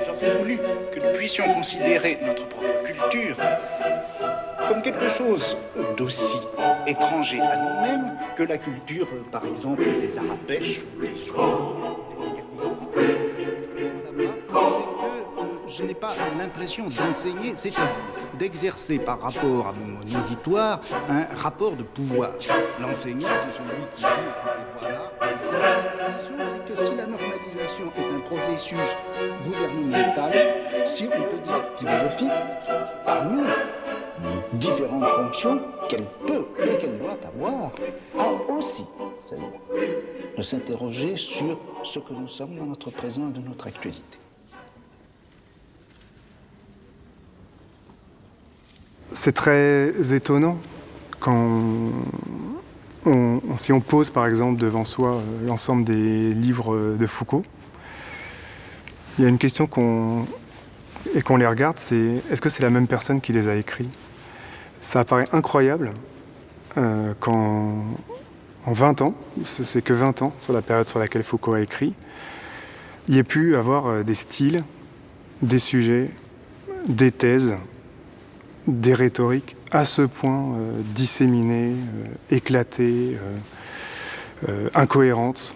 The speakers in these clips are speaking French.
J'aurais voulu que nous puissions considérer notre propre culture comme quelque chose d'aussi étranger à nous-mêmes que la culture, par exemple, des Arabèches ou des je n'ai pas l'impression d'enseigner, c'est-à-dire d'exercer par rapport à mon auditoire un rapport de pouvoir. L'enseignant, c'est celui qui dit, voilà. C'est que si la normalisation est un processus gouvernemental, si on peut dire philosophique, parmi différentes fonctions qu'elle peut et qu'elle doit avoir, a aussi celle de s'interroger sur ce que nous sommes dans notre présent et de notre actualité. C'est très étonnant quand si on pose par exemple devant soi l'ensemble des livres de Foucault. Il y a une question qu'on les regarde, c'est est-ce que c'est la même personne qui les a écrits? Ça apparaît incroyable qu'en 20 ans, c'est que 20 ans sur la période sur laquelle Foucault a écrit, il y ait pu avoir des styles, des sujets, des thèses, des rhétoriques à ce point disséminées, éclatées, incohérentes.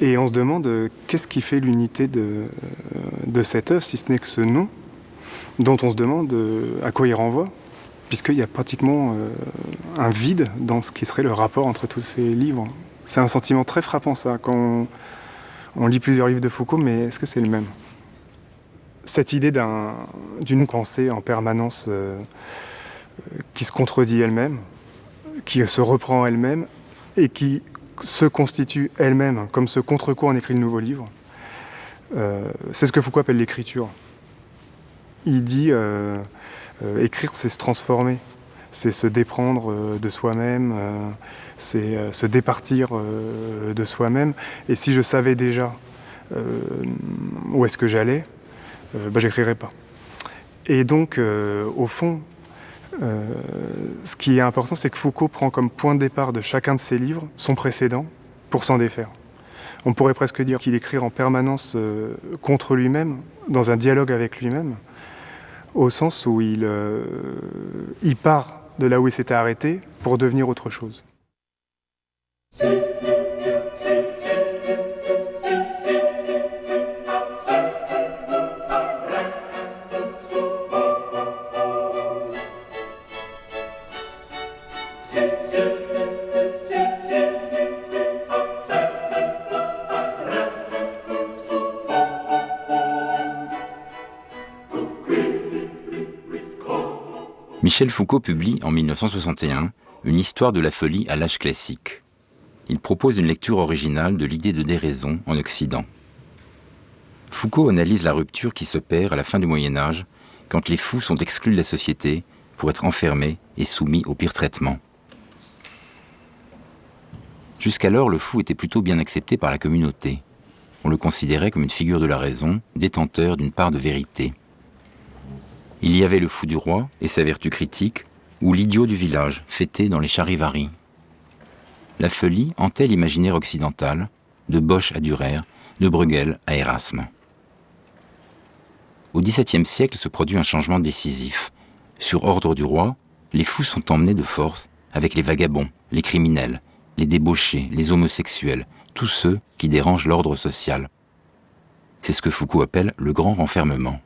Et on se demande qu'est-ce qui fait l'unité de cette œuvre, si ce n'est que ce nom, dont on se demande à quoi il renvoie, puisqu'il y a pratiquement un vide dans ce qui serait le rapport entre tous ces livres. C'est un sentiment très frappant, ça, quand on lit plusieurs livres de Foucault, mais est-ce que c'est le même ? Cette idée d'une pensée en permanence qui se contredit elle-même, qui se reprend elle-même et qui se constitue elle-même comme ce contre quoi on écrit le nouveau livre, c'est ce que Foucault appelle l'écriture. Il dit écrire, c'est se transformer, c'est se déprendre de soi-même, c'est se départir de soi-même. Et si je savais déjà où est-ce que j'allais, j'écrirais pas. Et donc, au fond, ce qui est important, c'est que Foucault prend comme point de départ de chacun de ses livres son précédent pour s'en défaire. On pourrait presque dire qu'il écrit en permanence contre lui-même, dans un dialogue avec lui-même, au sens où il part de là où il s'était arrêté pour devenir autre chose. Michel Foucault publie en 1961 une histoire de la folie à l'âge classique. Il propose une lecture originale de l'idée de déraison en Occident. Foucault analyse la rupture qui s'opère à la fin du Moyen-Âge, quand les fous sont exclus de la société pour être enfermés et soumis au pire traitement. Jusqu'alors, le fou était plutôt bien accepté par la communauté. On le considérait comme une figure de la raison, détenteur d'une part de vérité. Il y avait le fou du roi et sa vertu critique, ou l'idiot du village, fêté dans les charivaris. La folie hantait l'imaginaire occidental, de Bosch à Dürer, de Bruegel à Erasme. Au XVIIe siècle se produit un changement décisif. Sur ordre du roi, les fous sont emmenés de force avec les vagabonds, les criminels, les débauchés, les homosexuels, tous ceux qui dérangent l'ordre social. C'est ce que Foucault appelle le grand renfermement.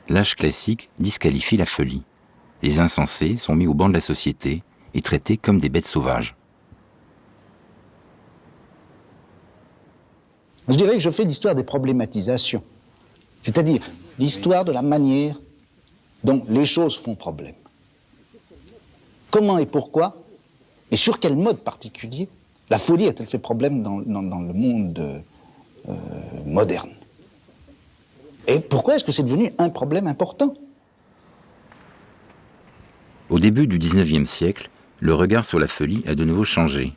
L'âge classique disqualifie la folie. Les insensés sont mis au banc de la société et traités comme des bêtes sauvages. Je dirais que je fais l'histoire des problématisations, c'est-à-dire l'histoire de la manière dont les choses font problème. Comment et pourquoi, et sur quel mode particulier, la folie a-t-elle fait problème dans le monde moderne? Et pourquoi est-ce que c'est devenu un problème important? Au début du XIXe siècle, le regard sur la folie a de nouveau changé.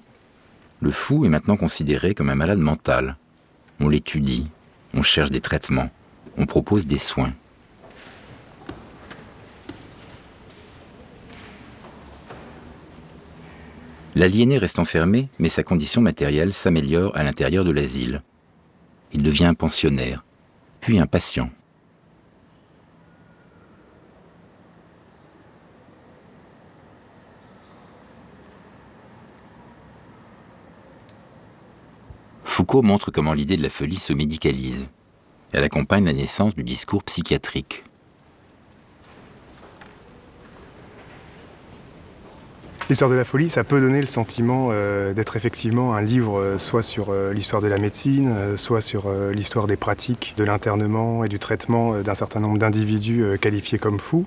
Le fou est maintenant considéré comme un malade mental. On l'étudie, on cherche des traitements, On propose des soins. L'aliéné reste enfermé, mais sa condition matérielle s'améliore à l'intérieur de l'asile. Il devient un pensionnaire, puis un patient. Foucault montre comment l'idée de la folie se médicalise. Elle accompagne la naissance du discours psychiatrique. L'histoire de la folie, ça peut donner le sentiment d'être effectivement un livre soit sur l'histoire de la médecine, soit sur l'histoire des pratiques de l'internement et du traitement d'un certain nombre d'individus qualifiés comme fous.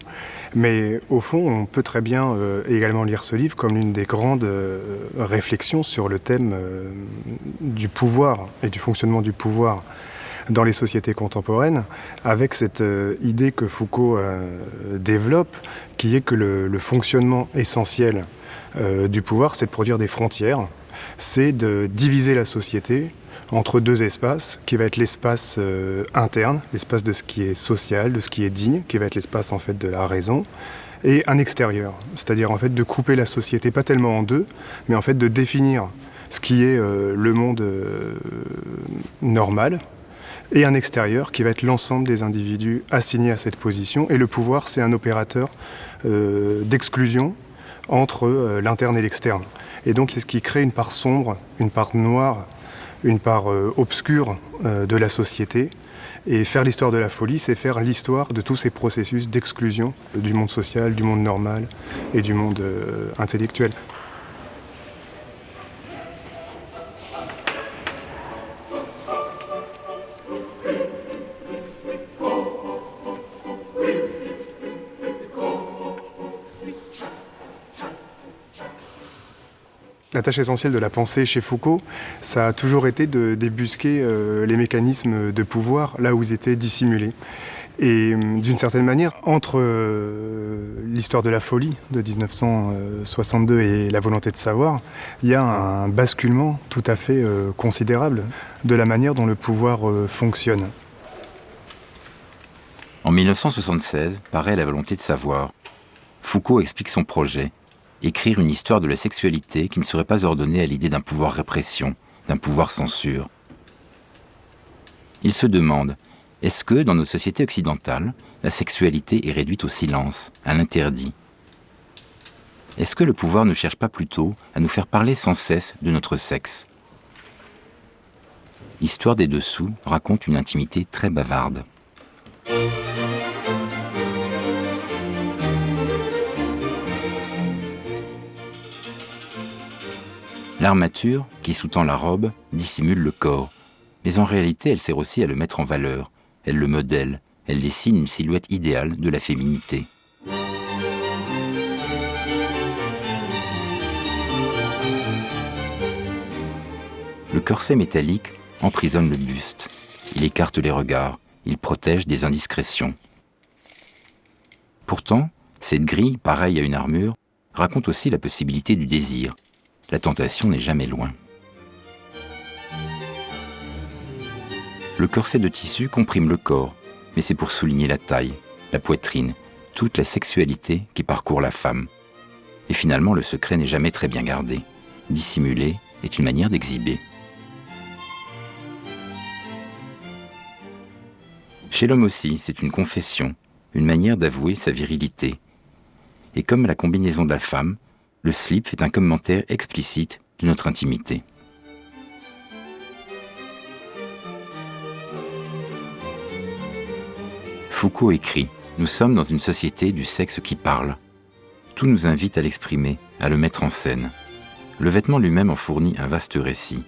Mais au fond, on peut très bien également lire ce livre comme l'une des grandes réflexions sur le thème du pouvoir et du fonctionnement du pouvoir dans les sociétés contemporaines, avec cette idée que Foucault développe, qui est que le fonctionnement essentiel du pouvoir, c'est de produire des frontières, c'est de diviser la société entre deux espaces, qui va être l'espace interne, l'espace de ce qui est social, de ce qui est digne, qui va être l'espace en fait de la raison, et un extérieur, c'est-à-dire en fait de couper la société pas tellement en deux, mais en fait de définir ce qui est le monde normal, et un extérieur qui va être l'ensemble des individus assignés à cette position. Et le pouvoir, c'est un opérateur d'exclusion entre l'interne et l'externe. Et donc c'est ce qui crée une part sombre, une part noire, une part obscure de la société. Et faire l'histoire de la folie, c'est faire l'histoire de tous ces processus d'exclusion du monde social, du monde normal et du monde intellectuel. La tâche essentielle de la pensée chez Foucault, ça a toujours été de débusquer les mécanismes de pouvoir là où ils étaient dissimulés. Et d'une certaine manière, entre l'histoire de la folie de 1962 et la volonté de savoir, il y a un basculement tout à fait considérable de la manière dont le pouvoir fonctionne. En 1976, paraît La volonté de savoir. Foucault explique son projet. Écrire une histoire de la sexualité qui ne serait pas ordonnée à l'idée d'un pouvoir répression, d'un pouvoir censure. Il se demande, est-ce que, dans nos sociétés occidentales, la sexualité est réduite au silence, à l'interdit? Est-ce que le pouvoir ne cherche pas plutôt à nous faire parler sans cesse de notre sexe? L'histoire des dessous raconte une intimité très bavarde. L'armature, qui sous-tend la robe, dissimule le corps, mais en réalité elle sert aussi à le mettre en valeur, elle le modèle, elle dessine une silhouette idéale de la féminité. Le corset métallique emprisonne le buste, il écarte les regards, il protège des indiscrétions. Pourtant, cette grille, pareille à une armure, raconte aussi la possibilité du désir. La tentation n'est jamais loin. Le corset de tissu comprime le corps, mais c'est pour souligner la taille, la poitrine, toute la sexualité qui parcourt la femme. Et finalement, le secret n'est jamais très bien gardé. Dissimuler est une manière d'exhiber. Chez l'homme aussi, c'est une confession, une manière d'avouer sa virilité. Et comme la combinaison de la femme, le slip fait un commentaire explicite de notre intimité. Foucault écrit « Nous sommes dans une société du sexe qui parle. Tout nous invite à l'exprimer, à le mettre en scène. Le vêtement lui-même en fournit un vaste récit.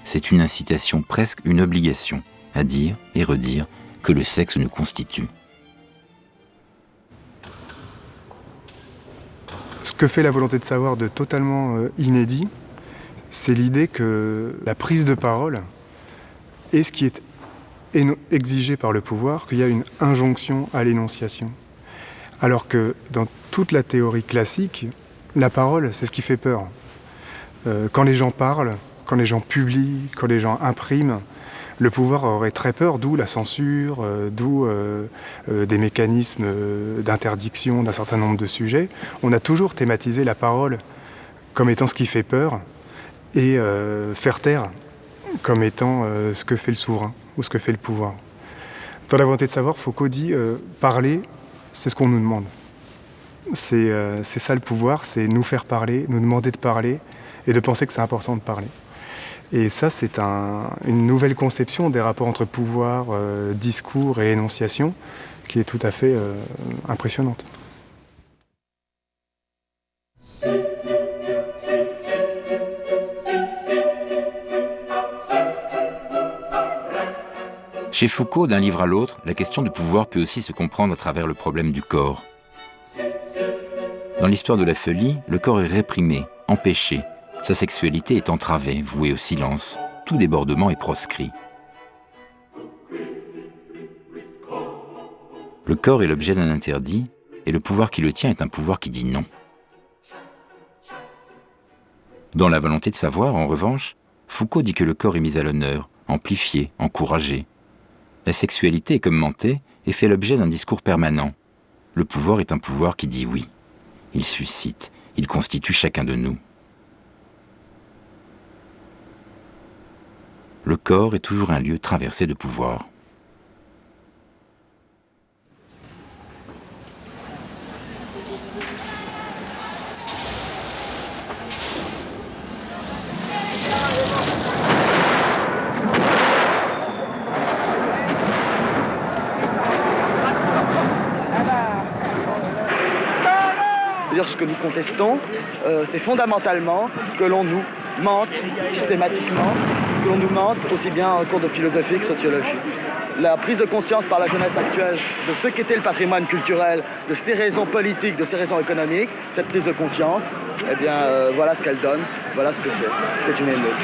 C'est une incitation, presque une obligation, à dire et redire que le sexe nous constitue. » Ce que fait la volonté de savoir de totalement inédit, c'est l'idée que la prise de parole est ce qui est exigé par le pouvoir, qu'il y a une injonction à l'énonciation. Alors que dans toute la théorie classique, la parole, c'est ce qui fait peur. Quand les gens parlent, quand les gens publient, quand les gens impriment, le pouvoir aurait très peur, d'où la censure, d'où des mécanismes d'interdiction d'un certain nombre de sujets. On a toujours thématisé la parole comme étant ce qui fait peur et faire taire comme étant ce que fait le souverain ou ce que fait le pouvoir. Dans La volonté de savoir, Foucault dit parler, c'est ce qu'on nous demande. C'est ça le pouvoir, c'est nous faire parler, nous demander de parler et de penser que c'est important de parler. Et ça, c'est une nouvelle conception des rapports entre pouvoir, discours et énonciation qui est tout à fait impressionnante. Chez Foucault, d'un livre à l'autre, la question du pouvoir peut aussi se comprendre à travers le problème du corps. Dans l'histoire de la folie, le corps est réprimé, empêché. Sa sexualité est entravée, vouée au silence. Tout débordement est proscrit. Le corps est l'objet d'un interdit, et le pouvoir qui le tient est un pouvoir qui dit non. Dans La volonté de savoir, en revanche, Foucault dit que le corps est mis à l'honneur, amplifié, encouragé. La sexualité est commentée et fait l'objet d'un discours permanent. Le pouvoir est un pouvoir qui dit oui. Il suscite, il constitue chacun de nous. Le corps est toujours un lieu traversé de pouvoir. Ce que nous contestons, c'est fondamentalement que l'on nous mente systématiquement, que l'on nous mente aussi bien en cours de philosophie que sociologie. La prise de conscience par la jeunesse actuelle de ce qu'était le patrimoine culturel, de ses raisons politiques, de ses raisons économiques, cette prise de conscience, eh bien voilà ce qu'elle donne, voilà ce que c'est. C'est une émeute.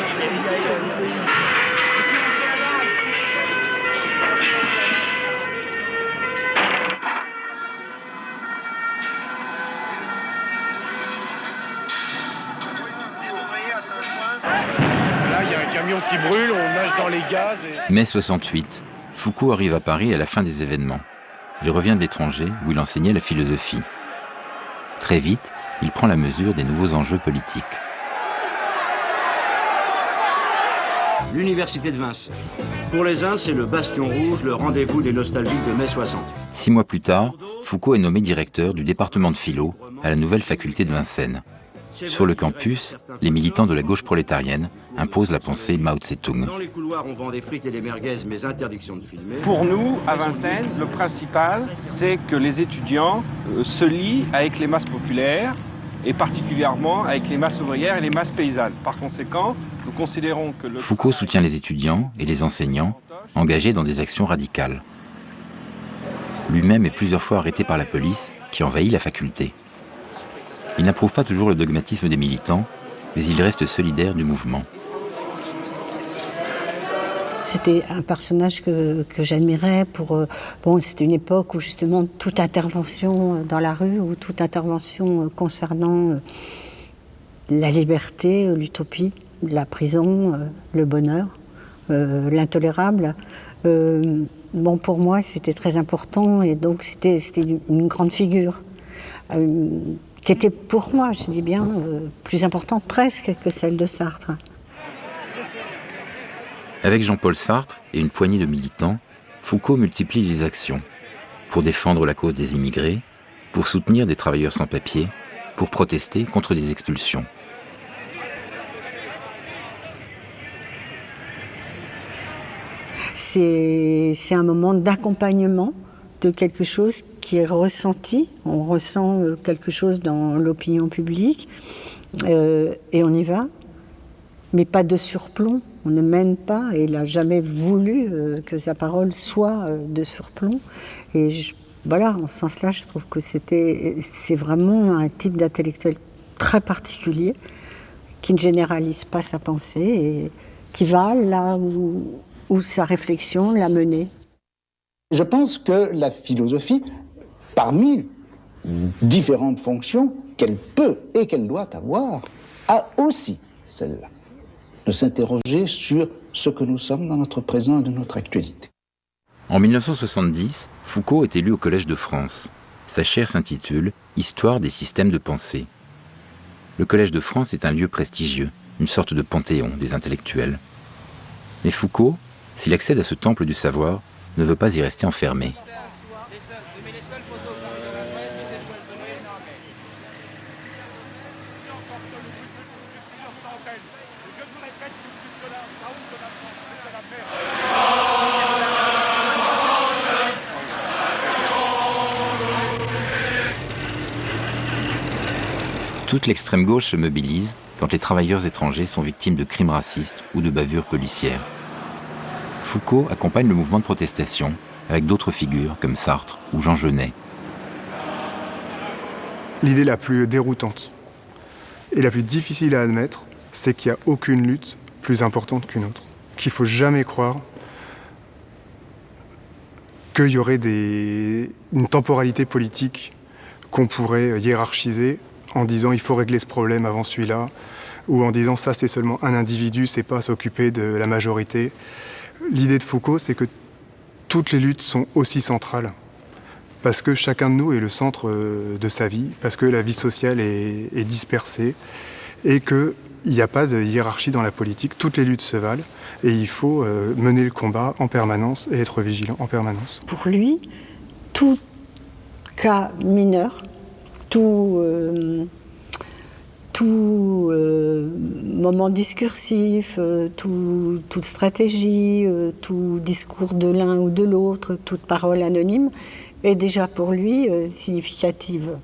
Camion qui brûle, on nage dans les gaz. Mai 68, Foucault arrive à Paris à la fin des événements. Il revient de l'étranger où il enseignait la philosophie. Très vite, il prend la mesure des nouveaux enjeux politiques. L'université de Vincennes. Pour les uns, c'est le bastion rouge, le rendez-vous des nostalgiques de mai 60. 6 mois plus tard, Foucault est nommé directeur du département de philo à la nouvelle faculté de Vincennes. Sur le campus, les militants de la gauche prolétarienne imposent la pensée Mao Tse-tung. Dans les couloirs, on vend des frites et des merguez, mais interdiction de filmer. Pour nous, à Vincennes, le principal, c'est que les étudiants se lient avec les masses populaires et particulièrement avec les masses ouvrières et les masses paysannes. Par conséquent, nous considérons que Foucault soutient les étudiants et les enseignants engagés dans des actions radicales. Lui-même est plusieurs fois arrêté par la police qui envahit la faculté. Il n'approuve pas toujours le dogmatisme des militants, mais il reste solidaire du mouvement. C'était un personnage que j'admirais c'était une époque où justement toute intervention dans la rue ou toute intervention concernant la liberté, l'utopie, la prison, le bonheur, l'intolérable, pour moi c'était très important et donc c'était une grande figure. Qui était pour moi, je dis bien, plus importante presque que celle de Sartre. Avec Jean-Paul Sartre et une poignée de militants, Foucault multiplie les actions pour défendre la cause des immigrés, pour soutenir des travailleurs sans papier, pour protester contre des expulsions. C'est un moment d'accompagnement de quelque chose qui est ressenti. On ressent quelque chose dans l'opinion publique et on y va, mais pas de surplomb. On ne mène pas et il n'a jamais voulu que sa parole soit de surplomb. Et en ce sens-là, je trouve que c'est vraiment un type d'intellectuel très particulier qui ne généralise pas sa pensée et qui va là où sa réflexion l'a mené. Je pense que la philosophie, parmi différentes fonctions qu'elle peut et qu'elle doit avoir, a aussi celle-là. de s'interroger sur ce que nous sommes dans notre présent et de notre actualité. En 1970, Foucault est élu au Collège de France. Sa chaire s'intitule « Histoire des systèmes de pensée ». Le Collège de France est un lieu prestigieux, une sorte de panthéon des intellectuels. Mais Foucault, s'il accède à ce temple du savoir, ne veut pas y rester enfermé. Toute l'extrême gauche se mobilise quand les travailleurs étrangers sont victimes de crimes racistes ou de bavures policières. Foucault accompagne le mouvement de protestation avec d'autres figures comme Sartre ou Jean Genet. L'idée la plus déroutante et la plus difficile à admettre, c'est qu'il n'y a aucune lutte plus importante qu'une autre. Qu'il ne faut jamais croire qu'il y aurait une temporalité politique qu'on pourrait hiérarchiser en disant il faut régler ce problème avant celui-là, ou en disant ça c'est seulement un individu, c'est pas s'occuper de la majorité. L'idée de Foucault, c'est que toutes les luttes sont aussi centrales, parce que chacun de nous est le centre de sa vie, parce que la vie sociale est dispersée, et qu'il n'y a pas de hiérarchie dans la politique, toutes les luttes se valent, et il faut mener le combat en permanence et être vigilant en permanence. Pour lui, tout cas mineur, tout moment discursif, toute stratégie, tout discours de l'un ou de l'autre, toute parole anonyme est déjà pour lui significative.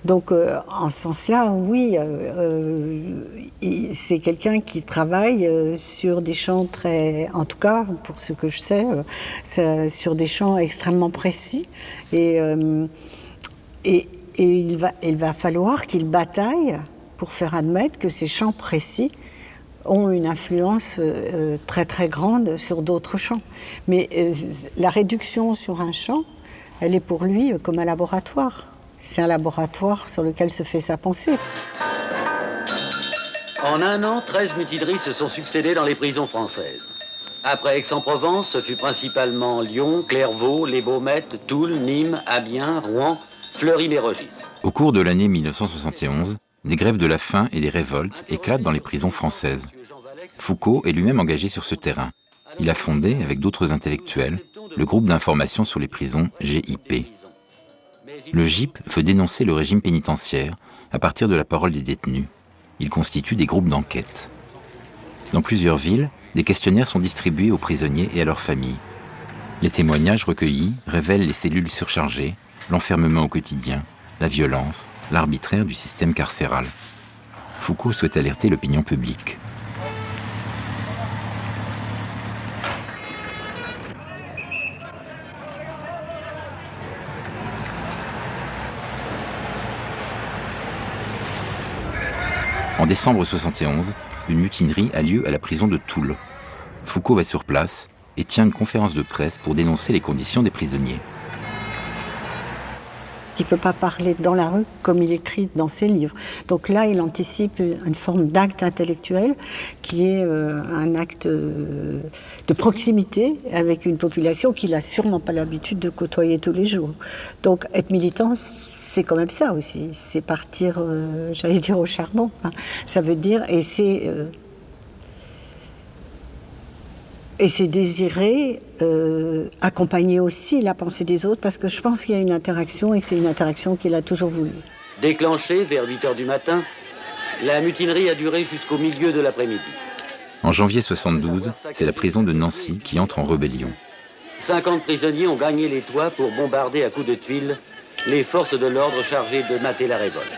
Donc en ce sens-là, oui, c'est quelqu'un qui travaille sur des champs très, en tout cas pour ce que je sais, sur des champs extrêmement précis et il va falloir qu'il bataille pour faire admettre que ces champs précis ont une influence très très grande sur d'autres champs. Mais la réduction sur un champ, elle est pour lui comme un laboratoire. C'est un laboratoire sur lequel se fait sa pensée. En un an, 13 mutineries se sont succédées dans les prisons françaises. Après Aix-en-Provence, ce fut principalement Lyon, Clairvaux, Les Baumettes, Toul, Nîmes, Amiens, Rouen, Fleury-Mérogis. Au cours de l'année 1971, des grèves de la faim et des révoltes éclatent dans les prisons françaises. Foucault est lui-même engagé sur ce terrain. Il a fondé, avec d'autres intellectuels, le groupe d'information sur les prisons GIP. Le GIP veut dénoncer le régime pénitentiaire à partir de la parole des détenus. Il constitue des groupes d'enquête. Dans plusieurs villes, des questionnaires sont distribués aux prisonniers et à leurs familles. Les témoignages recueillis révèlent les cellules surchargées, l'enfermement au quotidien, la violence, l'arbitraire du système carcéral. Foucault souhaite alerter l'opinion publique. En décembre 1971, une mutinerie a lieu à la prison de Toul. Foucault va sur place et tient une conférence de presse pour dénoncer les conditions des prisonniers. Il ne peut pas parler dans la rue comme il écrit dans ses livres. Donc là, il anticipe une forme d'acte intellectuel qui est un acte de proximité avec une population qu'il n'a sûrement pas l'habitude de côtoyer tous les jours. Donc être militant, c'est quand même ça aussi. C'est partir, j'allais dire, au charbon. Hein. Ça veut dire, et c'est désirer accompagner aussi la pensée des autres, parce que je pense qu'il y a une interaction et que c'est une interaction qu'il a toujours voulu. Déclenchée vers 8h du matin, la mutinerie a duré jusqu'au milieu de l'après-midi. En janvier 1972, c'est la prison de Nancy qui entre en rébellion. 50 prisonniers ont gagné les toits pour bombarder à coups de tuiles les forces de l'ordre chargées de mater la révolte.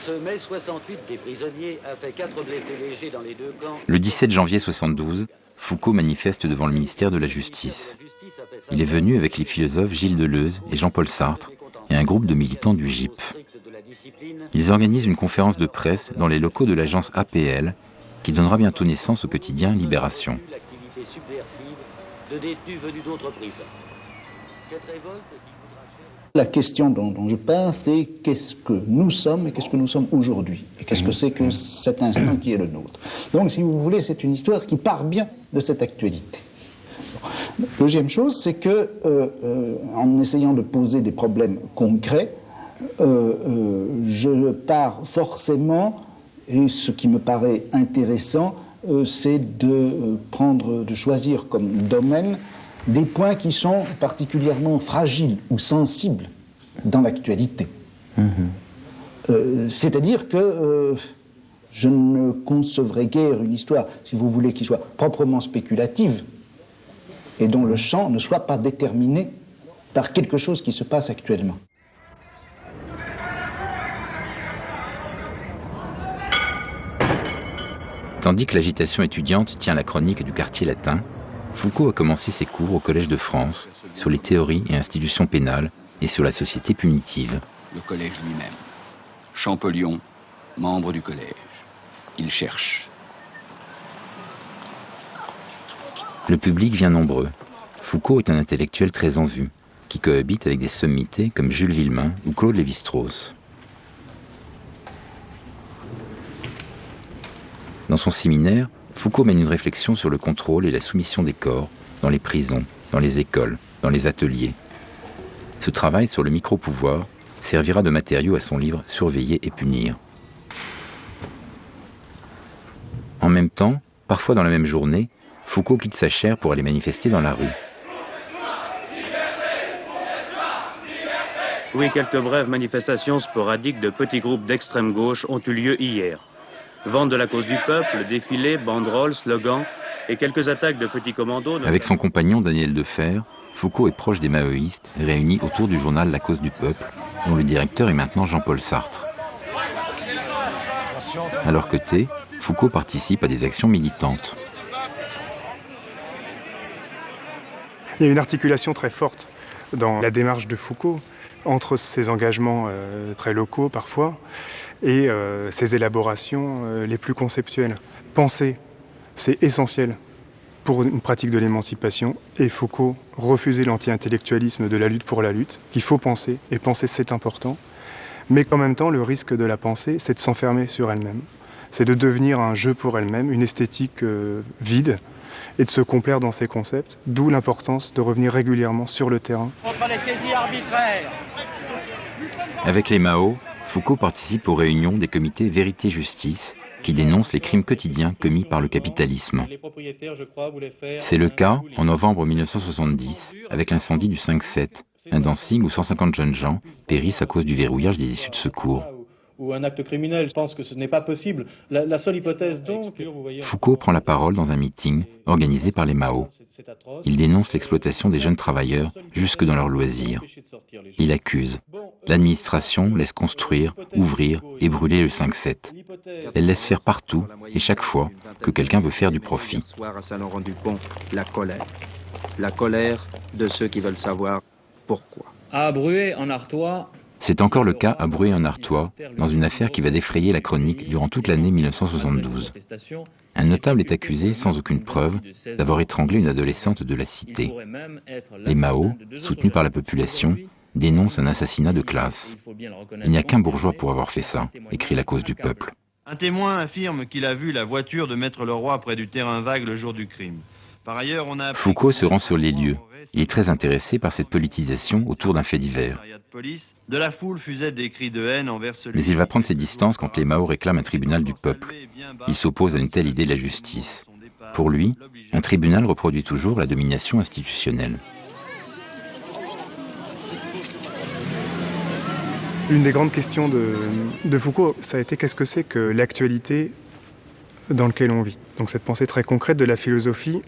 Ce mai 68 des prisonniers a fait 4 blessés légers dans les deux camps. Le 17 janvier 1972, Foucault manifeste devant le ministère de la Justice. Il est venu avec les philosophes Gilles Deleuze et Jean-Paul Sartre et un groupe de militants du GIP. Ils organisent une conférence de presse dans les locaux de l'agence APL qui donnera bientôt naissance au quotidien Libération. La question dont je parle, c'est qu'est-ce que nous sommes et qu'est-ce que nous sommes aujourd'hui. Et qu'est-ce que c'est que cet instant qui est le nôtre. Donc, si vous voulez, c'est une histoire qui part bien de cette actualité. Deuxième chose, c'est que, en essayant de poser des problèmes concrets, je pars forcément, et ce qui me paraît intéressant, c'est de choisir comme domaine des points qui sont particulièrement fragiles ou sensibles dans l'actualité. C'est-à-dire que je ne concevrai guère une histoire, si vous voulez, qui soit proprement spéculative et dont le champ ne soit pas déterminé par quelque chose qui se passe actuellement. Tandis que l'agitation étudiante tient la chronique du quartier latin, Foucault a commencé ses cours au Collège de France sur les théories et institutions pénales et sur la société punitive. Le collège lui-même. Champollion, membre du collège. Il cherche. Le public vient nombreux. Foucault est un intellectuel très en vue, qui cohabite avec des sommités comme Jules Villemain ou Claude Lévi-Strauss. Dans son séminaire, Foucault mène une réflexion sur le contrôle et la soumission des corps dans les prisons, dans les écoles, dans les ateliers. Ce travail sur le micro-pouvoir servira de matériau à son livre « Surveiller et punir ». En même temps, parfois dans la même journée, Foucault quitte sa chaire pour aller manifester dans la rue. Oui, quelques brèves manifestations sporadiques de petits groupes d'extrême gauche ont eu lieu hier. Vente de la cause du peuple, défilés, banderoles, slogans et quelques attaques de petits commandos. Avec son compagnon Daniel Defer, Foucault est proche des maoïstes réunis autour du journal La Cause du Peuple, dont le directeur est maintenant Jean-Paul Sartre. À leur côté, Foucault participe à des actions militantes. Il y a une articulation très forte dans la démarche de Foucault entre ses engagements très locaux parfois et ses élaborations les plus conceptuelles. Penser, c'est essentiel pour une pratique de l'émancipation, et Foucault refusait l'anti-intellectualisme de la lutte pour la lutte. Il faut penser, et penser c'est important, mais qu'en même temps le risque de la pensée, c'est de s'enfermer sur elle-même, c'est de devenir un jeu pour elle-même, une esthétique vide, et de se complaire dans ses concepts, d'où l'importance de revenir régulièrement sur le terrain. Contre les saisies arbitraires. Avec les Mao, Foucault participe aux réunions des comités Vérité-Justice qui dénoncent les crimes quotidiens commis par le capitalisme. C'est le cas en novembre 1970 avec l'incendie du 5-7, un dancing où 150 jeunes gens périssent à cause du verrouillage des issues de secours. Ou un acte criminel, je pense que ce n'est pas possible. La seule hypothèse donc... Foucault prend la parole dans un meeting organisé par les Mao. Il dénonce l'exploitation des jeunes travailleurs jusque dans leurs loisirs. Il accuse. L'administration laisse construire, ouvrir et brûler le 5-7. Elle laisse faire partout et chaque fois que quelqu'un veut faire du profit. La colère de ceux qui veulent savoir pourquoi. À Bruay, en Artois... C'est encore le cas à Bruay-en-Artois, dans une affaire qui va défrayer la chronique durant toute l'année 1972. Un notable est accusé, sans aucune preuve, d'avoir étranglé une adolescente de la cité. Les Mao, soutenus par la population, dénoncent un assassinat de classe. Il n'y a qu'un bourgeois pour avoir fait ça, écrit La Cause du Peuple. Un témoin affirme qu'il a vu la voiture de Maître Leroy près du terrain vague le jour du crime. Par ailleurs, on a Foucault se rend sur les lieux. Il est très intéressé par cette politisation autour d'un fait divers. De la foule fusaient des cris de haine envers celui... Mais il va prendre ses distances quand les Mao réclament un tribunal du peuple. Il s'oppose à une telle idée de la justice. Pour lui, un tribunal reproduit toujours la domination institutionnelle. L'une des grandes questions de Foucault, ça a été qu'est-ce que c'est que l'actualité dans laquelle on vit. Donc cette pensée très concrète de la philosophie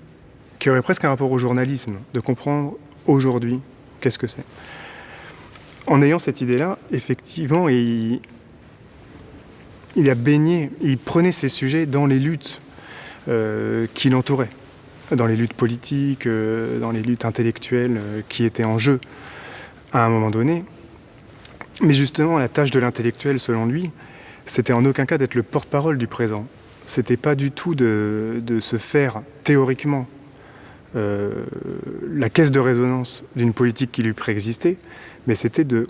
qui aurait presque un rapport au journalisme, de comprendre aujourd'hui qu'est-ce que c'est. En ayant cette idée-là, effectivement, il a baigné, il prenait ces sujets dans les luttes qui l'entouraient. dans les luttes politiques, dans les luttes intellectuelles qui étaient en jeu à un moment donné. Mais justement, la tâche de l'intellectuel, selon lui, c'était en aucun cas d'être le porte-parole du présent. C'était pas du tout de se faire théoriquement la caisse de résonance d'une politique qui lui préexistait, mais c'était de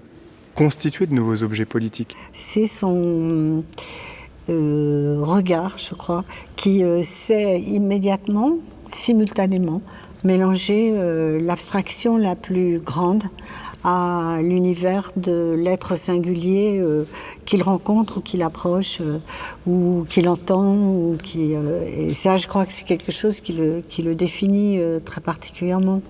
constituer de nouveaux objets politiques. C'est son regard, je crois, qui sait immédiatement, simultanément, mélanger l'abstraction la plus grande à l'univers de l'être singulier qu'il rencontre ou qu'il approche ou qu'il entend. Et ça, je crois que c'est quelque chose qui le définit très particulièrement.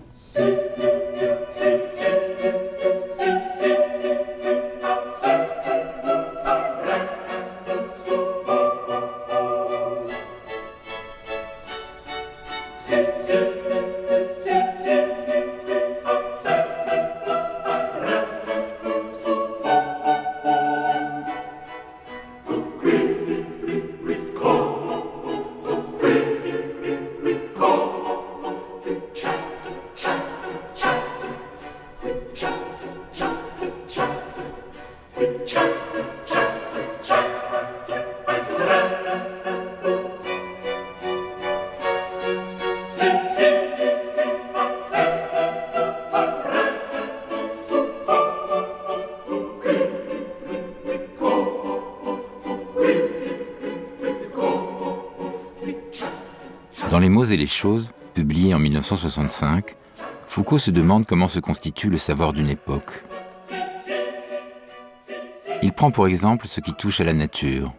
Dans Les mots et les choses, publié en 1965, Foucault se demande comment se constitue le savoir d'une époque. Il prend pour exemple ce qui touche à la nature.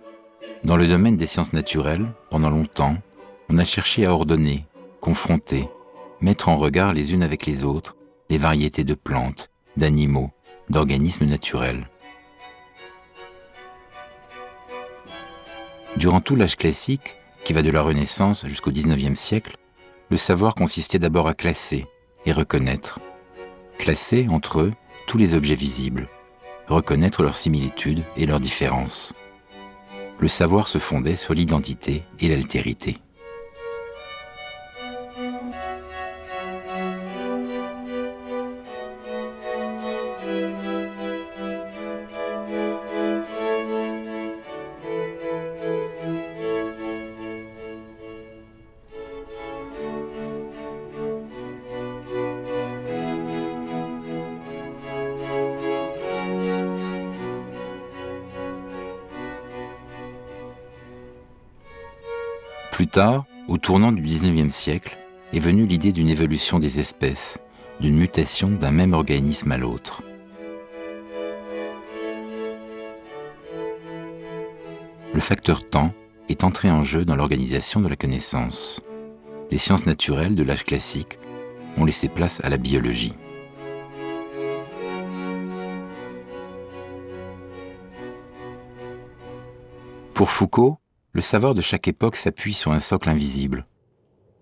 Dans le domaine des sciences naturelles, pendant longtemps, on a cherché à ordonner, confronter, mettre en regard les unes avec les autres les variétés de plantes, d'animaux, d'organismes naturels. Durant tout l'âge classique, qui va de la Renaissance jusqu'au XIXe siècle, le savoir consistait d'abord à classer et reconnaître. Classer entre eux tous les objets visibles, reconnaître leurs similitudes et leurs différences. Le savoir se fondait sur l'identité et l'altérité. Plus tard, au tournant du XIXe siècle, est venue l'idée d'une évolution des espèces, d'une mutation d'un même organisme à l'autre. Le facteur temps est entré en jeu dans l'organisation de la connaissance. Les sciences naturelles de l'âge classique ont laissé place à la biologie. Pour Foucault, le savoir de chaque époque s'appuie sur un socle invisible.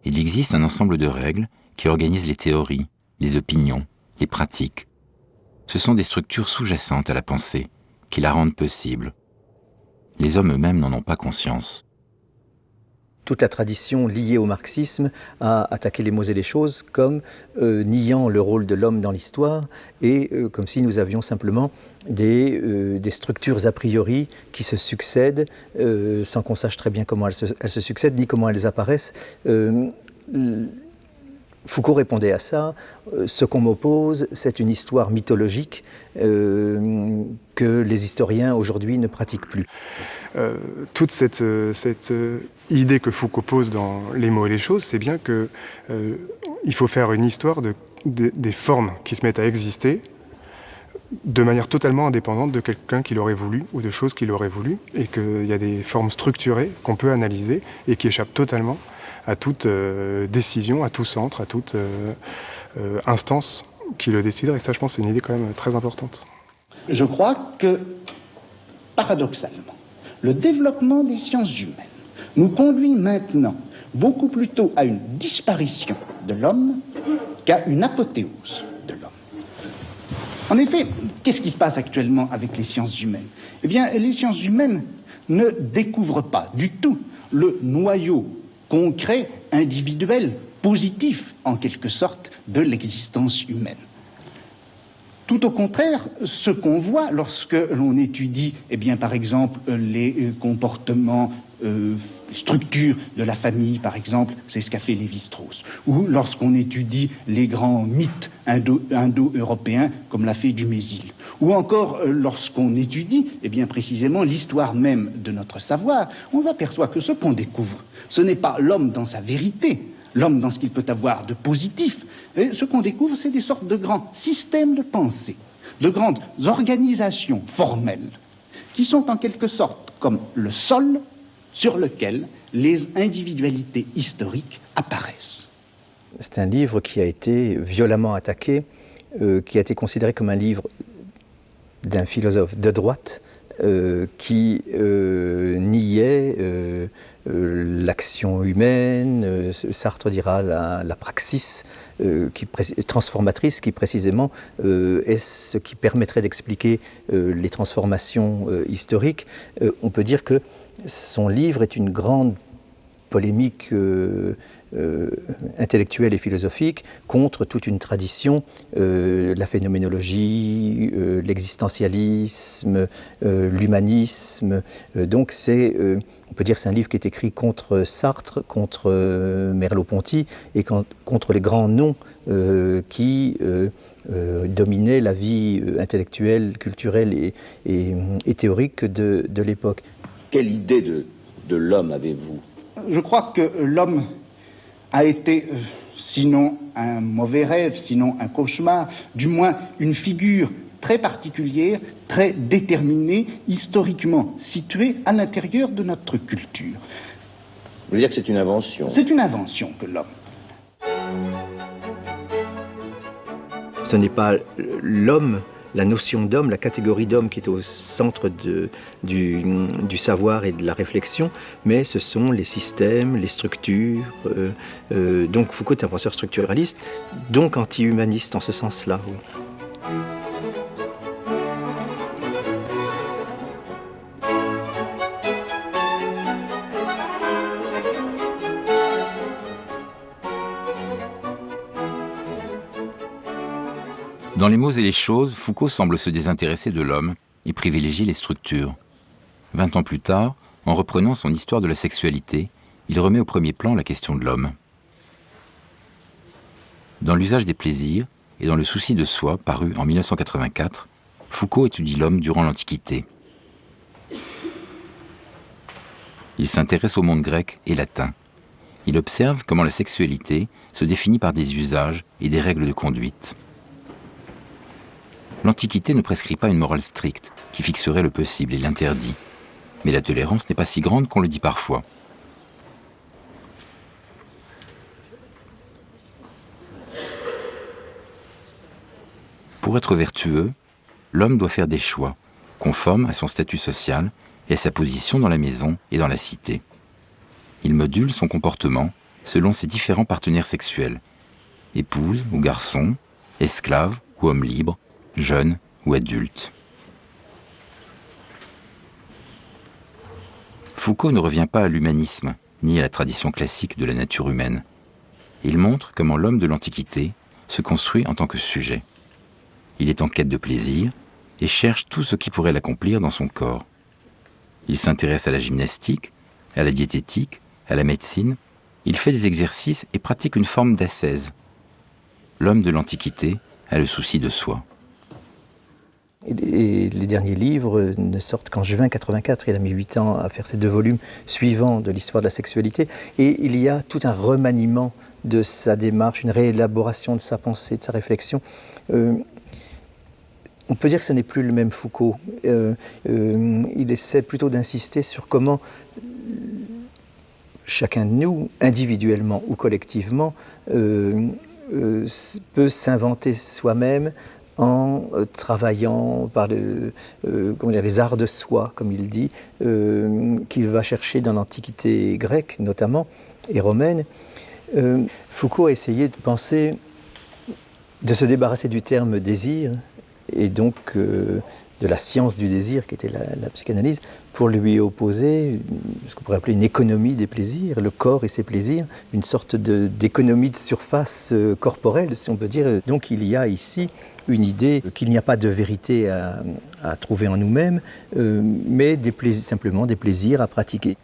Il existe un ensemble de règles qui organisent les théories, les opinions, les pratiques. Ce sont des structures sous-jacentes à la pensée, qui la rendent possible. Les hommes eux-mêmes n'en ont pas conscience. Toute la tradition liée au marxisme a attaqué les mots et les choses comme niant le rôle de l'homme dans l'histoire et comme si nous avions simplement des structures a priori qui se succèdent sans qu'on sache très bien comment elles se succèdent ni comment elles apparaissent. Foucault répondait à ça, ce qu'on m'oppose, c'est une histoire mythologique que les historiens aujourd'hui ne pratiquent plus. Toute cette idée que Foucault pose dans Les mots et les choses, c'est bien qu'il faut faire une histoire des formes qui se mettent à exister de manière totalement indépendante de quelqu'un qui l'aurait voulu ou de choses qu'il aurait voulu, et qu'il y a des formes structurées qu'on peut analyser et qui échappent totalement à toute décision, à tout centre, à toute instance qui le déciderait. Et ça, je pense, c'est une idée quand même très importante. Je crois que, paradoxalement, le développement des sciences humaines nous conduit maintenant beaucoup plutôt à une disparition de l'homme qu'à une apothéose de l'homme. En effet, qu'est-ce qui se passe actuellement avec les sciences humaines? Eh bien, les sciences humaines ne découvrent pas du tout le noyau concret, individuel, positif, en quelque sorte, de l'existence humaine. Tout au contraire, ce qu'on voit lorsque l'on étudie, eh bien, par exemple, les comportements, structures de la famille, par exemple, c'est ce qu'a fait Lévi-Strauss. Ou lorsqu'on étudie les grands mythes indo-européens, comme l'a fait Dumézil. Ou encore, lorsqu'on étudie, eh bien, précisément, l'histoire même de notre savoir, on s'aperçoit que ce qu'on découvre, ce n'est pas l'homme dans sa vérité, l'homme dans ce qu'il peut avoir de positif. Et ce qu'on découvre, c'est des sortes de grands systèmes de pensée, de grandes organisations formelles, qui sont en quelque sorte comme le sol sur lequel les individualités historiques apparaissent. C'est un livre qui a été violemment attaqué, qui a été considéré comme un livre d'un philosophe de droite, qui niait l'action humaine, Sartre dira la praxis transformatrice, qui précisément est ce qui permettrait d'expliquer les transformations historiques. On peut dire que son livre est une grande polémique intellectuelle et philosophique contre toute une tradition, la phénoménologie, l'existentialisme, l'humanisme. Donc on peut dire que c'est un livre qui est écrit contre Sartre, contre Merleau-Ponty et contre les grands noms qui dominaient la vie intellectuelle, culturelle et théorique de l'époque. Quelle idée de l'homme avez-vous ? Je crois que l'homme a été, sinon un mauvais rêve, sinon un cauchemar, du moins une figure très particulière, très déterminée, historiquement située à l'intérieur de notre culture. Vous voulez dire que c'est une invention ? C'est une invention que l'homme. Ce n'est pas l'homme, la notion d'homme, la catégorie d'homme qui est au centre du savoir et de la réflexion, mais ce sont les systèmes, les structures. Donc Foucault est un penseur structuraliste, donc anti-humaniste en ce sens-là. Oui. Dans Les mots et les choses, Foucault semble se désintéresser de l'homme et privilégier les structures. 20 ans plus tard, en reprenant son histoire de la sexualité, il remet au premier plan la question de l'homme. Dans l'usage des plaisirs et dans le souci de soi, paru en 1984, Foucault étudie l'homme durant l'Antiquité. Il s'intéresse au monde grec et latin. Il observe comment la sexualité se définit par des usages et des règles de conduite. L'Antiquité ne prescrit pas une morale stricte qui fixerait le possible et l'interdit, mais la tolérance n'est pas si grande qu'on le dit parfois. Pour être vertueux, l'homme doit faire des choix, conformes à son statut social et à sa position dans la maison et dans la cité. Il module son comportement selon ses différents partenaires sexuels, épouse ou garçon, esclave ou homme libre, jeune ou adulte. Foucault ne revient pas à l'humanisme, ni à la tradition classique de la nature humaine. Il montre comment l'homme de l'Antiquité se construit en tant que sujet. Il est en quête de plaisir et cherche tout ce qui pourrait l'accomplir dans son corps. Il s'intéresse à la gymnastique, à la diététique, à la médecine. Il fait des exercices et pratique une forme d'ascèse. L'homme de l'Antiquité a le souci de soi. Et les derniers livres ne sortent qu'en juin 1984. Il a mis 8 ans à faire ces 2 volumes suivants de l'histoire de la sexualité. Et il y a tout un remaniement de sa démarche, une réélaboration de sa pensée, de sa réflexion. On peut dire que ce n'est plus le même Foucault. Il essaie plutôt d'insister sur comment chacun de nous, individuellement ou collectivement, peut s'inventer soi-même en travaillant par les arts de soi, comme il dit, qu'il va chercher dans l'Antiquité grecque notamment, et romaine. Foucault a essayé de penser, de se débarrasser du terme désir, et donc de la science du désir, qui était la psychanalyse, pour lui opposer ce qu'on pourrait appeler une économie des plaisirs, le corps et ses plaisirs, une sorte d'économie de surface corporelle, si on peut dire. Donc il y a ici une idée qu'il n'y a pas de vérité à trouver en nous-mêmes, mais simplement des plaisirs à pratiquer.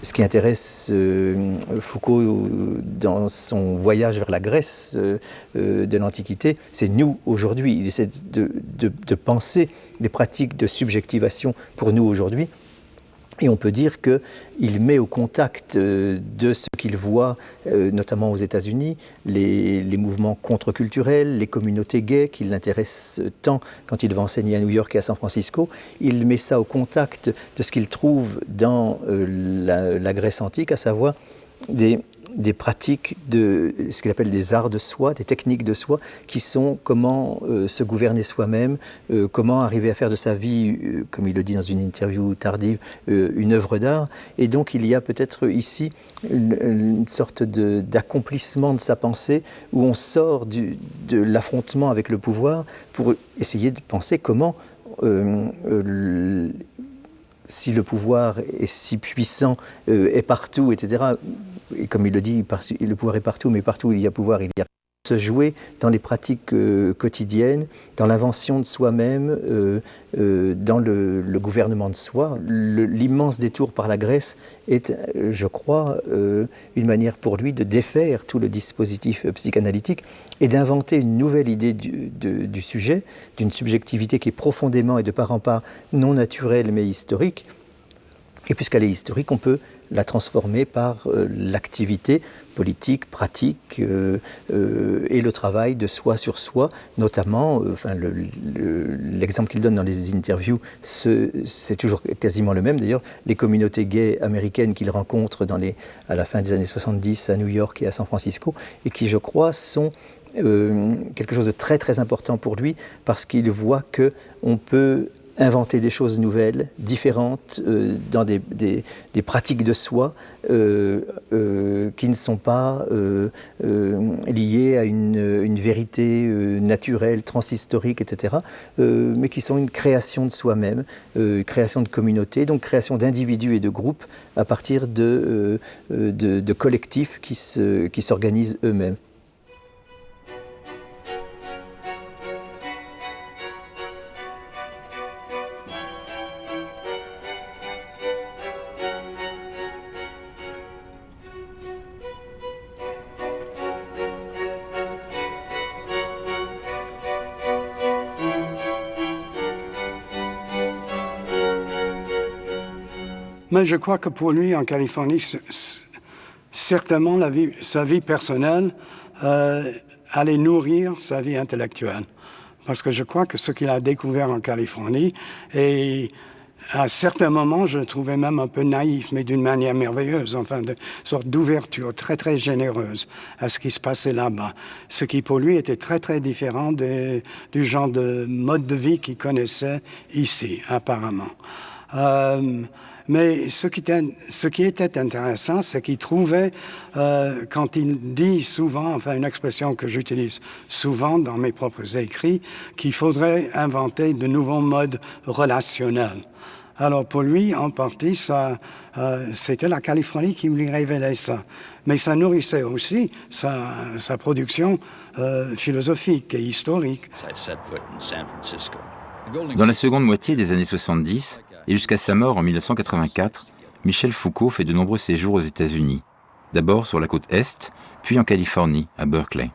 Ce qui intéresse Foucault dans son voyage vers la Grèce de l'Antiquité, c'est nous aujourd'hui. Il essaie de penser les pratiques de subjectivation pour nous aujourd'hui. Et on peut dire qu'il met au contact de ce qu'il voit, notamment aux États-Unis, les mouvements contre-culturels, les communautés gays qui l'intéressent tant quand il va enseigner à New York et à San Francisco. Il met ça au contact de ce qu'il trouve dans la Grèce antique, à savoir des pratiques de ce qu'il appelle des arts de soi, des techniques de soi, qui sont comment se gouverner soi-même, comment arriver à faire de sa vie, comme il le dit dans une interview tardive, une œuvre d'art. Et donc il y a peut-être ici une sorte d'accomplissement de sa pensée, où on sort de l'affrontement avec le pouvoir pour essayer de penser comment si le pouvoir est si puissant, est partout, etc., et comme il le dit, le pouvoir est partout, mais partout où il y a pouvoir, il y a se jouer dans les pratiques quotidiennes, dans l'invention de soi-même, dans le gouvernement de soi. L'immense détour par la Grèce est, je crois, une manière pour lui de défaire tout le dispositif psychanalytique et d'inventer une nouvelle idée du sujet, d'une subjectivité qui est profondément et de part en part non naturelle mais historique. Et puisqu'elle est historique, on peut la transformer par l'activité politique, pratique et le travail de soi sur soi, notamment, l'exemple qu'il donne dans les interviews, c'est toujours quasiment le même d'ailleurs, les communautés gays américaines qu'il rencontre à la fin des années 70 à New York et à San Francisco, et qui, je crois, sont quelque chose de très très important pour lui, parce qu'il voit qu'on peut inventer des choses nouvelles, différentes, dans des pratiques de soi qui ne sont pas liées à une vérité naturelle, transhistorique, etc., mais qui sont une création de soi-même, création de communauté, donc création d'individus et de groupes à partir de collectifs qui s'organisent eux-mêmes. Mais je crois que pour lui, en Californie, certainement sa vie personnelle allait nourrir sa vie intellectuelle. Parce que je crois que ce qu'il a découvert en Californie, et à certains moments, je le trouvais même un peu naïf, mais d'une manière merveilleuse, enfin, de sorte d'ouverture très, très généreuse à ce qui se passait là-bas. Ce qui, pour lui, était très, très différent du genre de mode de vie qu'il connaissait ici, apparemment. Mais ce qui était intéressant, c'est qu'il trouvait, quand il dit souvent, enfin une expression que j'utilise souvent dans mes propres écrits, qu'il faudrait inventer de nouveaux modes relationnels. Alors pour lui, en partie, c'était la Californie qui lui révélait ça. Mais ça nourrissait aussi sa production philosophique et historique. Dans la seconde moitié des années 70, et jusqu'à sa mort en 1984, Michel Foucault fait de nombreux séjours aux États-Unis. D'abord sur la côte Est, puis en Californie, à Berkeley.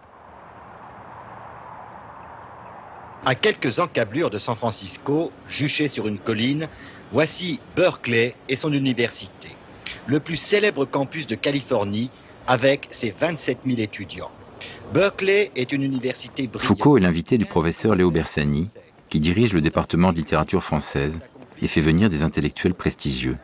À quelques encablures de San Francisco, juché sur une colline, voici Berkeley et son université, le plus célèbre campus de Californie avec ses 27 000 étudiants. Berkeley est une université brillante. Foucault est l'invité du professeur Léo Bersani, qui dirige le département de littérature française et fait venir des intellectuels prestigieux.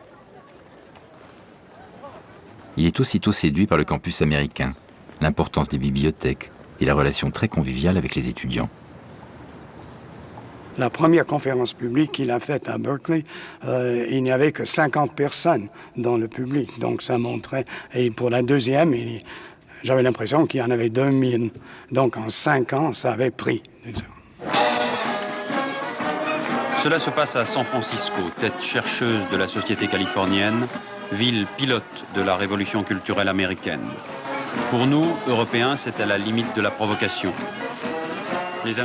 Il est aussitôt séduit par le campus américain, l'importance des bibliothèques et la relation très conviviale avec les étudiants. La première conférence publique qu'il a faite à Berkeley, il n'y avait que 50 personnes dans le public. Donc ça montrait... Et pour la deuxième, j'avais l'impression qu'il y en avait 2000. Donc en 5 ans, ça avait pris. Cela se passe à San Francisco, tête chercheuse de la société californienne, ville pilote de la révolution culturelle américaine. Pour nous, Européens, c'est à la limite de la provocation.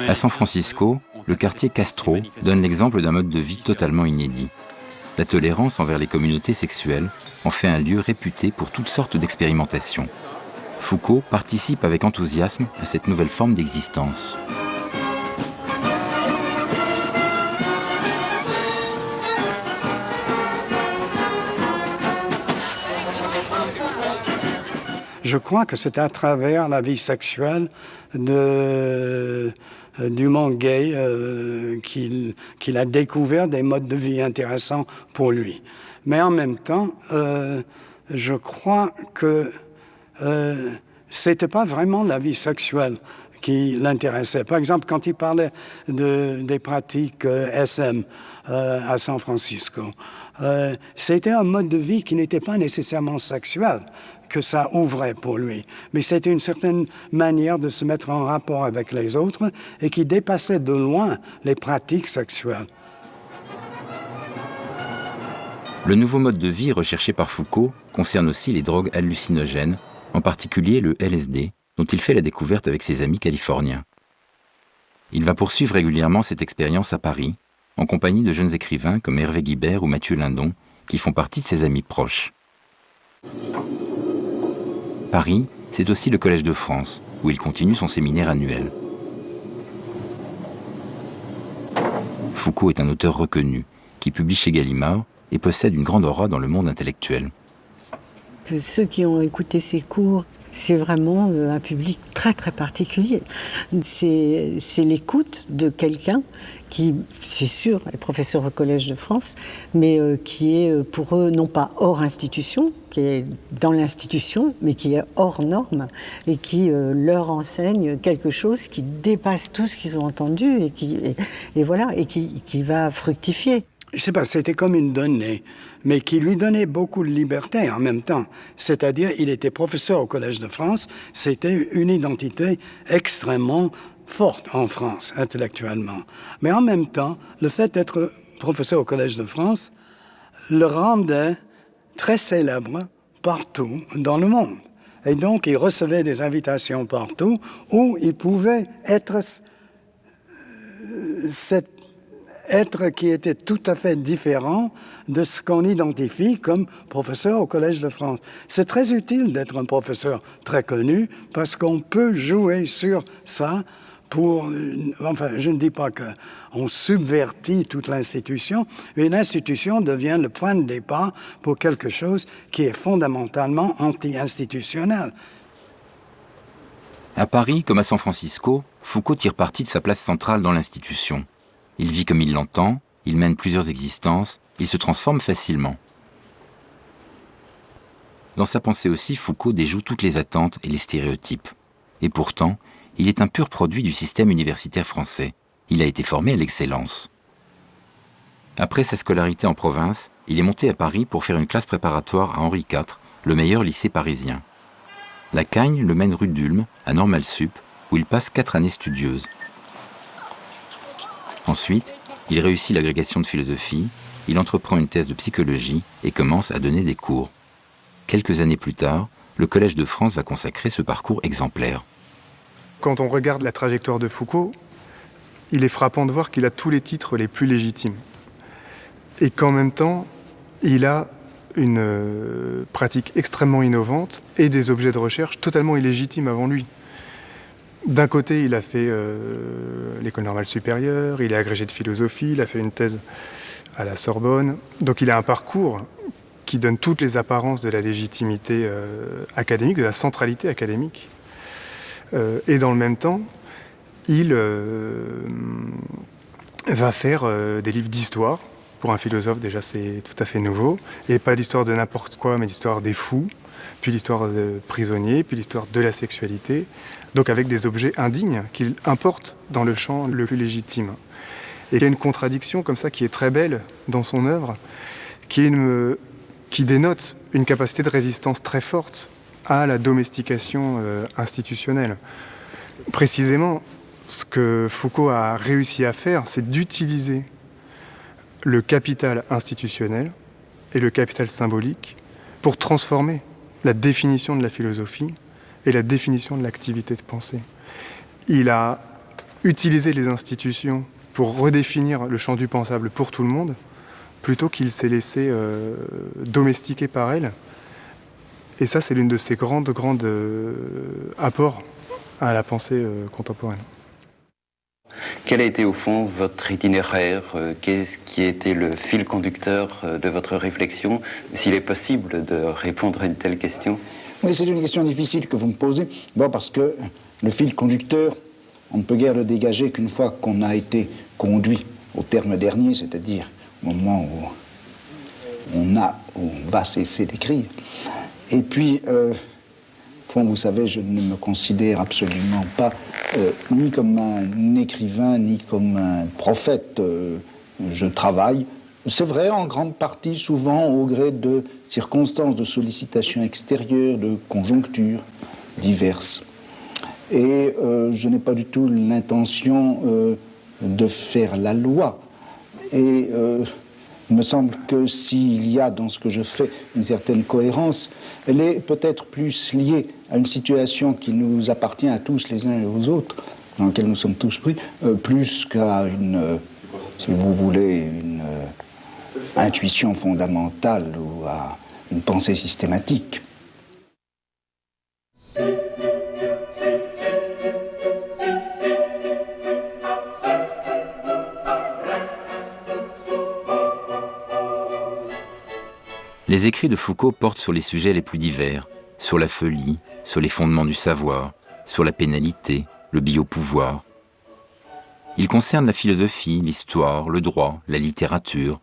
À San Francisco, le quartier Castro donne l'exemple d'un mode de vie totalement inédit. La tolérance envers les communautés sexuelles en fait un lieu réputé pour toutes sortes d'expérimentations. Foucault participe avec enthousiasme à cette nouvelle forme d'existence. Je crois que c'est à travers la vie sexuelle du monde gay qu'il a découvert des modes de vie intéressants pour lui. Mais en même temps, je crois que c'était pas vraiment la vie sexuelle qui l'intéressait. Par exemple, quand il parlait des pratiques SM à San Francisco, c'était un mode de vie qui n'était pas nécessairement sexuel que ça ouvrait pour lui. Mais c'était une certaine manière de se mettre en rapport avec les autres et qui dépassait de loin les pratiques sexuelles. Le nouveau mode de vie recherché par Foucault concerne aussi les drogues hallucinogènes, en particulier le LSD, dont il fait la découverte avec ses amis californiens. Il va poursuivre régulièrement cette expérience à Paris, en compagnie de jeunes écrivains comme Hervé Guibert ou Mathieu Lindon, qui font partie de ses amis proches. Paris, c'est aussi le Collège de France, où il continue son séminaire annuel. Foucault est un auteur reconnu, qui publie chez Gallimard et possède une grande aura dans le monde intellectuel. Ceux qui ont écouté ses cours, c'est vraiment un public très très particulier. C'est l'écoute de quelqu'un qui, c'est sûr, est professeur au Collège de France, mais qui est pour eux non pas hors institution, qui est dans l'institution, mais qui est hors norme et qui leur enseigne quelque chose qui dépasse tout ce qu'ils ont entendu et qui va fructifier. Je sais pas, c'était comme une donnée, mais qui lui donnait beaucoup de liberté en même temps. C'est-à-dire, il était professeur au Collège de France, c'était une identité extrêmement forte en France, intellectuellement. Mais en même temps, le fait d'être professeur au Collège de France le rendait très célèbre partout dans le monde. Et donc, il recevait des invitations partout où il pouvait être cet être qui était tout à fait différent de ce qu'on identifie comme professeur au Collège de France. C'est très utile d'être un professeur très connu parce qu'on peut jouer sur ça pour... Enfin, je ne dis pas qu'on subvertit toute l'institution, mais l'institution devient le point de départ pour quelque chose qui est fondamentalement anti-institutionnel. À Paris, comme à San Francisco, Foucault tire parti de sa place centrale dans l'institution. Il vit comme il l'entend, il mène plusieurs existences, il se transforme facilement. Dans sa pensée aussi, Foucault déjoue toutes les attentes et les stéréotypes. Et pourtant, il est un pur produit du système universitaire français. Il a été formé à l'excellence. Après sa scolarité en province, il est monté à Paris pour faire une classe préparatoire à Henri IV, le meilleur lycée parisien. La Cagne le mène rue d'Ulm, à Normal Sup, où il passe 4 années studieuses. Ensuite, il réussit l'agrégation de philosophie, il entreprend une thèse de psychologie et commence à donner des cours. Quelques années plus tard, le Collège de France va consacrer ce parcours exemplaire. Quand on regarde la trajectoire de Foucault, il est frappant de voir qu'il a tous les titres les plus légitimes. Et qu'en même temps, il a une pratique extrêmement innovante et des objets de recherche totalement illégitimes avant lui. D'un côté, il a fait l'école normale supérieure, il est agrégé de philosophie, il a fait une thèse à la Sorbonne. Donc il a un parcours qui donne toutes les apparences de la légitimité académique, de la centralité académique. Et dans le même temps, il va faire des livres d'histoire. Pour un philosophe, déjà, c'est tout à fait nouveau. Et pas l'histoire de n'importe quoi, mais l'histoire des fous, puis l'histoire de prisonniers, puis l'histoire de la sexualité. Donc avec des objets indignes qu'il importe dans le champ le plus légitime. Et il y a une contradiction comme ça qui est très belle dans son œuvre, qui dénote une capacité de résistance très forte à la domestication institutionnelle. Précisément, ce que Foucault a réussi à faire, c'est d'utiliser le capital institutionnel et le capital symbolique pour transformer la définition de la philosophie et la définition de l'activité de pensée. Il a utilisé les institutions pour redéfinir le champ du pensable pour tout le monde, plutôt qu'il s'est laissé domestiquer par elles. Et ça, c'est l'une de ses grandes apports à la pensée contemporaine. Quel a été au fond votre itinéraire? Qu'est-ce qui a été le fil conducteur de votre réflexion? S'il est possible de répondre à une telle question. Oui, c'est une question difficile que vous me posez. Bon, parce que le fil conducteur, on ne peut guère le dégager qu'une fois qu'on a été conduit au terme dernier, c'est-à-dire au moment où on va cesser d'écrire. Et puis, au fond, vous savez, je ne me considère absolument pas ni comme un écrivain, ni comme un prophète. Je travaille, c'est vrai, en grande partie, souvent, au gré de circonstances, de sollicitations extérieures, de conjonctures diverses. Et je n'ai pas du tout l'intention de faire la loi. Et il me semble que s'il y a dans ce que je fais une certaine cohérence, elle est peut-être plus liée à une situation qui nous appartient à tous les uns et aux autres, dans laquelle nous sommes tous pris, plus qu'à une, si vous voulez, une intuition fondamentale ou à une pensée systématique. Les écrits de Foucault portent sur les sujets les plus divers, sur la folie, sur les fondements du savoir, sur la pénalité, le biopouvoir. Ils concernent la philosophie, l'histoire, le droit, la littérature.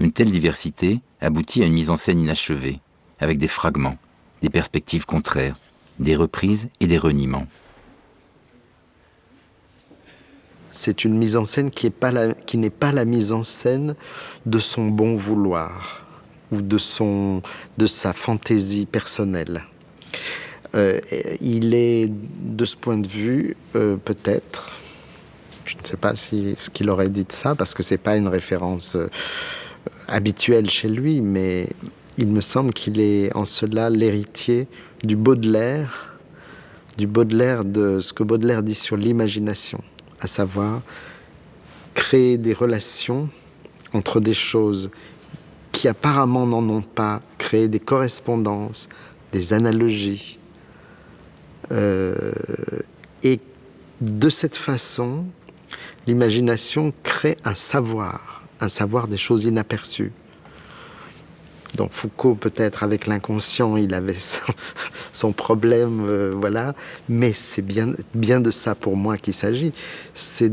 Une telle diversité aboutit à une mise en scène inachevée, avec des fragments, des perspectives contraires, des reprises et des reniements. C'est une mise en scène qui n'est pas la mise en scène de son bon vouloir ou de sa fantaisie personnelle. Il est, de ce point de vue, peut-être, je ne sais pas ce qu'il aurait dit de ça, parce que ce n'est pas une référence habituelle chez lui, mais il me semble qu'il est en cela l'héritier du Baudelaire de ce que Baudelaire dit sur l'imagination, à savoir créer des relations entre des choses qui apparemment n'en ont pas, créer des correspondances, des analogies. Et de cette façon, l'imagination crée un savoir des choses inaperçues. Donc Foucault, peut-être avec l'inconscient, il avait son problème, voilà. Mais c'est bien de ça pour moi qu'il s'agit. C'est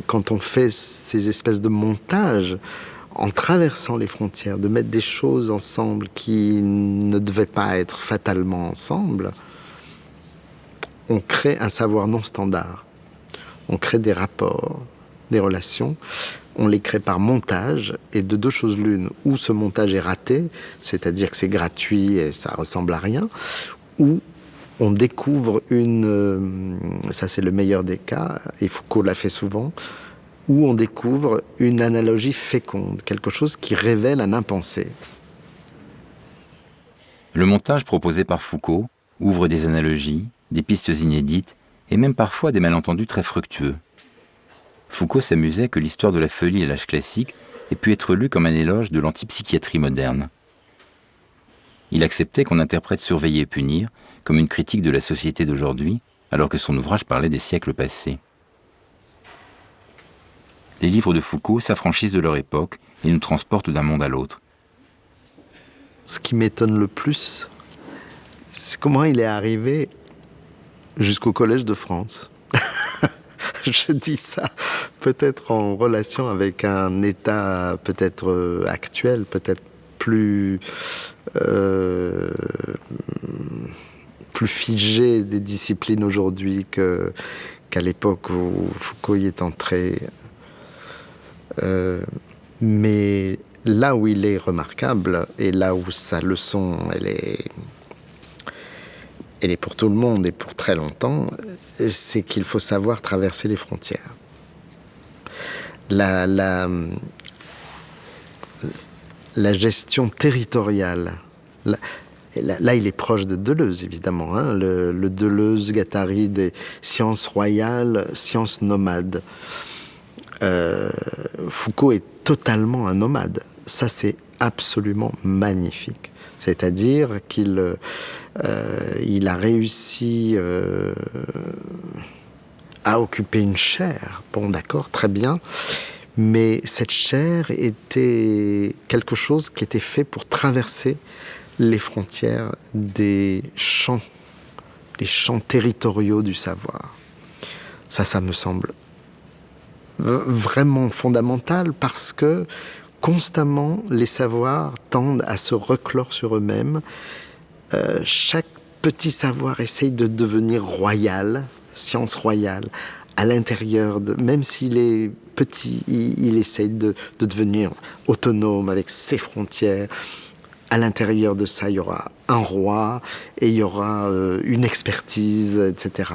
quand on fait ces espèces de montages, en traversant les frontières, de mettre des choses ensemble qui ne devaient pas être fatalement ensemble, on crée un savoir non standard. On crée des rapports, des relations. On les crée par montage, et de deux choses l'une, ou ce montage est raté, c'est-à-dire que c'est gratuit et ça ressemble à rien, ou on découvre ça c'est le meilleur des cas, et Foucault l'a fait souvent, où on découvre une analogie féconde, quelque chose qui révèle un impensé. Le montage proposé par Foucault ouvre des analogies, des pistes inédites, et même parfois des malentendus très fructueux. Foucault s'amusait que l'histoire de la folie et l'âge classique ait pu être lue comme un éloge de l'antipsychiatrie moderne. Il acceptait qu'on interprète Surveiller et punir comme une critique de la société d'aujourd'hui, alors que son ouvrage parlait des siècles passés. Les livres de Foucault s'affranchissent de leur époque et nous transportent d'un monde à l'autre. Ce qui m'étonne le plus, c'est comment il est arrivé jusqu'au Collège de France. Je dis ça peut-être en relation avec un état peut-être actuel, peut-être plus figé des disciplines aujourd'hui qu'à l'époque où Foucault y est entré. Mais là où il est remarquable, et là où sa leçon, elle est pour tout le monde et pour très longtemps, c'est qu'il faut savoir traverser les frontières. La gestion territoriale, là il est proche de Deleuze évidemment, hein, le Deleuze-Guattari des sciences royales, sciences nomades. Foucault est totalement un nomade. Ça, c'est absolument magnifique. C'est-à-dire qu'il a réussi à occuper une chaire. Bon, d'accord, très bien. Mais cette chaire était quelque chose qui était fait pour traverser les frontières des champs, les champs territoriaux du savoir. Ça me semble vraiment fondamental parce que constamment les savoirs tendent à se reclore sur eux-mêmes. Chaque petit savoir essaye de devenir royal, science royale, à l'intérieur de, même s'il est petit, il essaye de devenir autonome avec ses frontières. À l'intérieur de ça, il y aura un roi et il y aura une expertise, etc.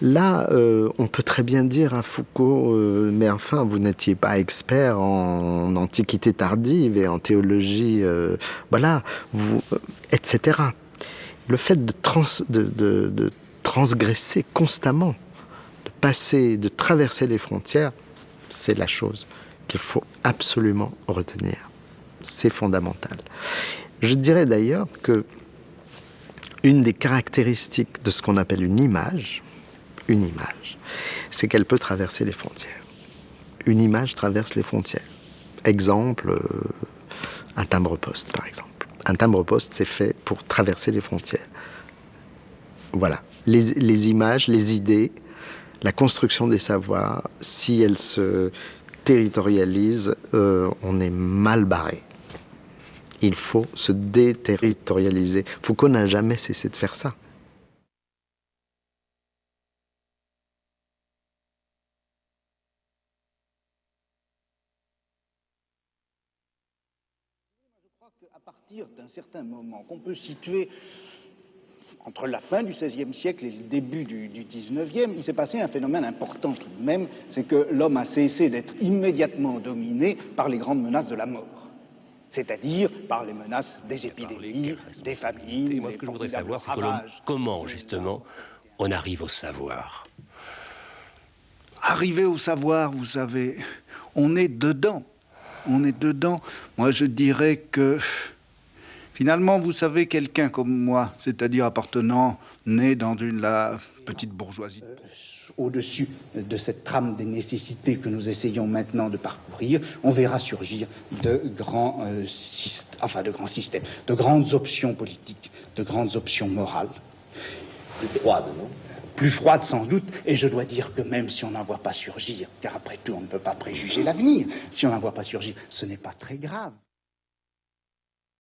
Là, on peut très bien dire à Foucault, mais enfin, vous n'étiez pas expert en antiquité tardive et en théologie, voilà, etc. Le fait de transgresser constamment, de passer, de traverser les frontières, c'est la chose qu'il faut absolument retenir. C'est fondamental. Je dirais d'ailleurs que une des caractéristiques de ce qu'on appelle une image, c'est qu'elle peut traverser les frontières. Une image traverse les frontières. Exemple, un timbre-poste, par exemple. Un timbre-poste, c'est fait pour traverser les frontières. Voilà. Les images, les idées, la construction des savoirs, si elles se territorialisent, on est mal barré. Il faut se déterritorialiser. Foucault n'a jamais cessé de faire ça. À partir d'un certain moment qu'on peut situer entre la fin du XVIe siècle et le début du XIXe, il s'est passé un phénomène important tout de même, c'est que l'homme a cessé d'être immédiatement dominé par les grandes menaces de la mort, c'est-à-dire par les menaces des épidémies, des famines. Et moi, ce que je voudrais savoir, c'est comment, justement, on arrive au savoir. Arriver au savoir, vous savez, on est dedans. On est dedans. Moi, je dirais que, finalement, vous savez, quelqu'un comme moi, c'est-à-dire né dans la petite bourgeoisie. Au-dessus de cette trame des nécessités que nous essayons maintenant de parcourir, on verra surgir de grands systèmes, de grandes options politiques, de grandes options morales. Plus froides, non ? Plus froide sans doute, et je dois dire que même si on n'en voit pas surgir, car après tout on ne peut pas préjuger l'avenir, si on n'en voit pas surgir, ce n'est pas très grave.